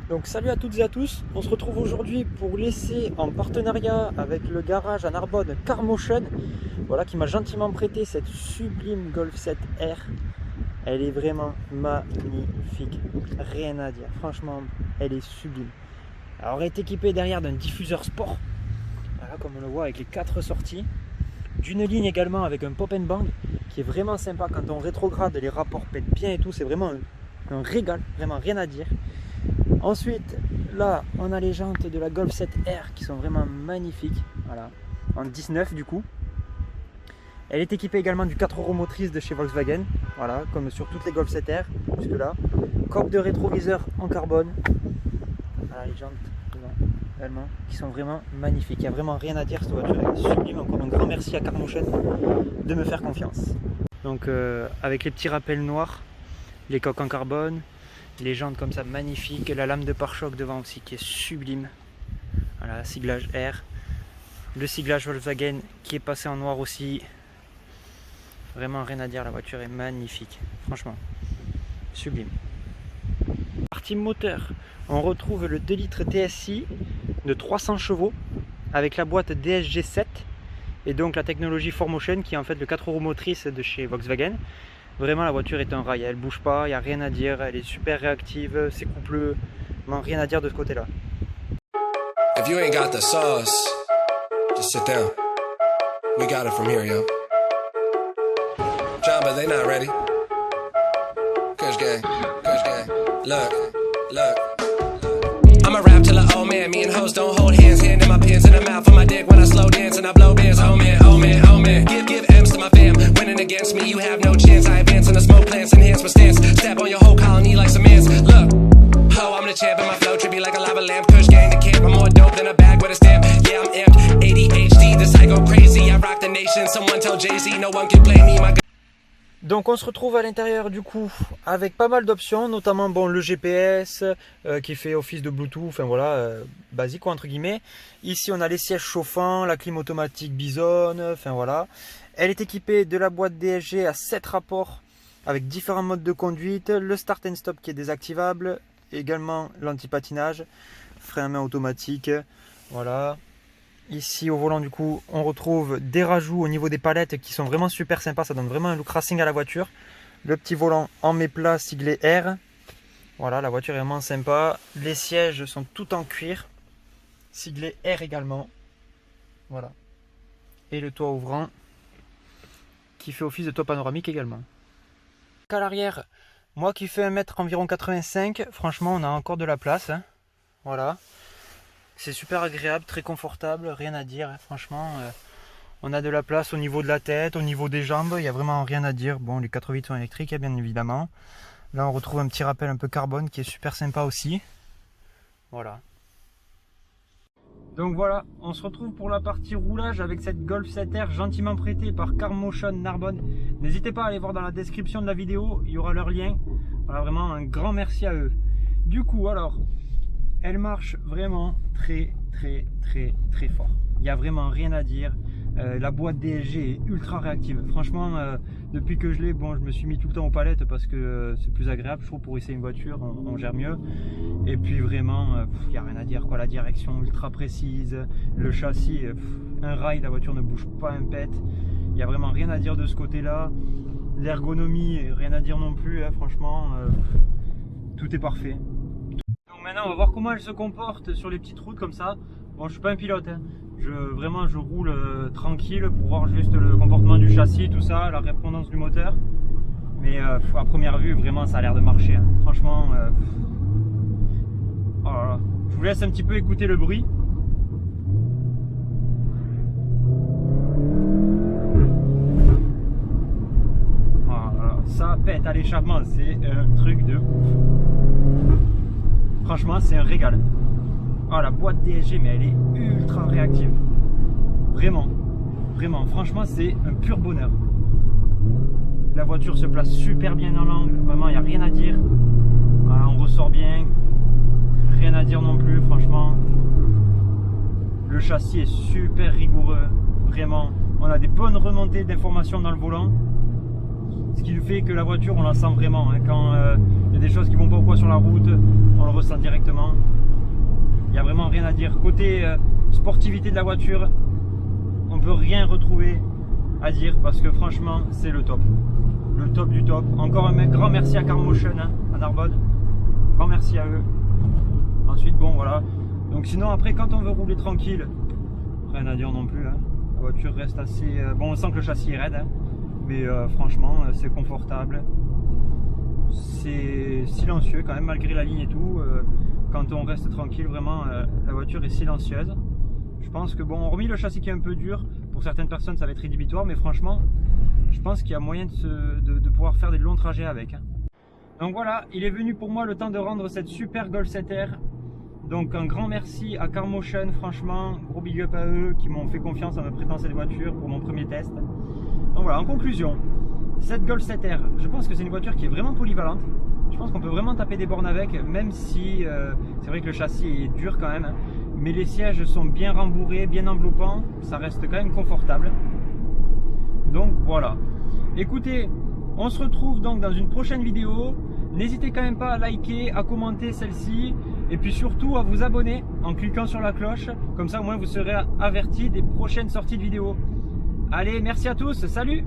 Donc salut à toutes et à tous, on se retrouve aujourd'hui pour l'essai en partenariat avec le garage à Narbonne Carmotion, voilà, qui m'a gentiment prêté cette sublime Golf 7 R. Elle est vraiment magnifique, rien à dire, franchement elle est sublime. Alors elle est équipée derrière d'un diffuseur sport, voilà, comme on le voit avec les 4 sorties, d'une ligne également avec un pop and bang qui est vraiment sympa. Quand on rétrograde, les rapports pètent bien et tout, c'est vraiment un régal, vraiment rien à dire. Ensuite, là, on a les jantes de la Golf 7 R qui sont vraiment magnifiques, voilà, en 19 du coup. Elle est équipée également du 4 roues motrices de chez Volkswagen, voilà, comme sur toutes les Golf 7 R jusque là. Coque de rétroviseur en carbone, voilà, les jantes également qui sont vraiment magnifiques. Il n'y a vraiment rien à dire, cette voiture est sublime. Encore un grand merci à Carmotion de me faire confiance. Donc avec les petits rappels noirs, les coques en carbone, les jantes comme ça magnifiques, la lame de pare-choc devant aussi qui est sublime, voilà, siglage R, le siglage Volkswagen qui est passé en noir aussi, vraiment rien à dire, la voiture est magnifique, franchement sublime. Partie moteur, on retrouve le 2 litres TSI de 300 chevaux avec la boîte DSG7 et donc la technologie 4Motion qui est en fait le 4 roues motrices de chez Volkswagen. Vraiment la voiture est un rail, elle bouge pas, il n'y a rien à dire, elle est super réactive, c'est coupleux, rien à dire de ce côté là. If you ain't got the sauce, just sit down. We got it from here, yo. John, but they not ready. Kush gang, look. I'ma rap till an old man, me and hoes don't hold hands, hand in my pants in the mouth for my dick when I slow dance and I blow bands. Oh man, give M's to my fam, winning against me, you have no chance. I advance in the smoke plants, enhance my stance, step on your whole colony like some ants. Look, ho, I'm the champ and my flow trippy like a lava lamp. Kush gang the camp, I'm more dope than a bag with a stamp. Yeah, I'm amped, ADHD, this I go crazy. I rock the nation, someone tell Jay-Z, no one can play me, my. Donc on se retrouve à l'intérieur du coup avec pas mal d'options, notamment bon, le GPS qui fait office de Bluetooth, enfin voilà, basique quoi, entre guillemets. Ici on a les sièges chauffants, la clim automatique Bison, enfin voilà. Elle est équipée de la boîte DSG à 7 rapports avec différents modes de conduite, le start and stop qui est désactivable, également l'anti-patinage, frein à main automatique, voilà. Ici au volant du coup on retrouve des rajouts au niveau des palettes qui sont vraiment super sympas, ça donne vraiment un look racing à la voiture. Le petit volant en méplat siglé R, voilà, la voiture est vraiment sympa. Les sièges sont tout en cuir, siglé R également, voilà. Et le toit ouvrant qui fait office de toit panoramique également. À l'arrière, moi qui fais 1 m environ 85, franchement on a encore de la place, hein. Voilà. C'est super agréable, très confortable, rien à dire, hein. Franchement, on a de la place au niveau de la tête, au niveau des jambes, il n'y a vraiment rien à dire. Bon, les 4 vitres sont électriques, bien évidemment. Là, on retrouve un petit rappel un peu carbone qui est super sympa aussi. Voilà. Donc voilà, on se retrouve pour la partie roulage avec cette Golf 7 R gentiment prêtée par Carmotion Narbonne. N'hésitez pas à aller voir dans la description de la vidéo, il y aura leur lien. Voilà, vraiment un grand merci à eux. Du coup, alors, elle marche vraiment très fort. Il n'y a vraiment rien à dire. La boîte DSG est ultra réactive. Franchement, depuis que je l'ai, bon, je me suis mis tout le temps aux palettes parce que c'est plus agréable, je trouve, pour essayer une voiture, on gère mieux. Et puis vraiment, il n'y a rien à dire, quoi. La direction ultra précise, le châssis, un rail, la voiture ne bouge pas un pet. Il n'y a vraiment rien à dire de ce côté-là. L'ergonomie, rien à dire non plus, hein, franchement, tout est parfait. Maintenant on va voir comment elle se comporte sur les petites routes comme ça. Bon, je suis pas un pilote, hein. Vraiment je roule tranquille pour voir juste le comportement du châssis, tout ça, la répondance du moteur. Mais à première vue vraiment ça a l'air de marcher, hein. Franchement oh là là. Je vous laisse un petit peu écouter le bruit. Voilà, ça pète à l'échappement, c'est un truc de ouf. Franchement, c'est un régal. Oh, la boîte DSG, mais elle est ultra réactive. Vraiment, franchement, c'est un pur bonheur. La voiture se place super bien dans l'angle. Vraiment, il n'y a rien à dire. Voilà, on ressort bien. Rien à dire non plus, franchement. Le châssis est super rigoureux. Vraiment, on a des bonnes remontées d'informations dans le volant. Ce qui fait que la voiture, on la sent vraiment. Hein. Quand il y a des choses qui vont pas ou quoi sur la route, on le ressent directement. Il n'y a vraiment rien à dire. Côté sportivité de la voiture, on peut rien retrouver à dire parce que franchement, c'est le top. Le top du top. Encore un grand merci à Carmotion hein, à Narbonne. Grand merci à eux. Ensuite, bon voilà. Donc sinon, après, quand on veut rouler tranquille, rien à dire non plus. Hein. La voiture reste assez... bon, on sent que le châssis est raide. Hein. Mais franchement, c'est confortable. C'est silencieux quand même, malgré la ligne et tout. Quand on reste tranquille, vraiment, la voiture est silencieuse. Je pense que, bon, hormis le châssis qui est un peu dur, pour certaines personnes, ça va être rédhibitoire. Mais franchement, je pense qu'il y a moyen de pouvoir faire des longs trajets avec. Hein. Donc voilà, il est venu pour moi le temps de rendre cette super Golf 7R. Donc un grand merci à Carmotion, franchement, gros big up à eux qui m'ont fait confiance en me prêtant cette voiture pour mon premier test. Donc voilà, en conclusion, cette Golf 7R, je pense que c'est une voiture qui est vraiment polyvalente. Je pense qu'on peut vraiment taper des bornes avec, même si c'est vrai que le châssis est dur quand même. Hein, mais les sièges sont bien rembourrés, bien enveloppants, ça reste quand même confortable. Donc voilà. Écoutez, on se retrouve donc dans une prochaine vidéo. N'hésitez quand même pas à liker, à commenter celle-ci et puis surtout à vous abonner en cliquant sur la cloche. Comme ça au moins vous serez averti des prochaines sorties de vidéos. Allez, merci à tous, salut!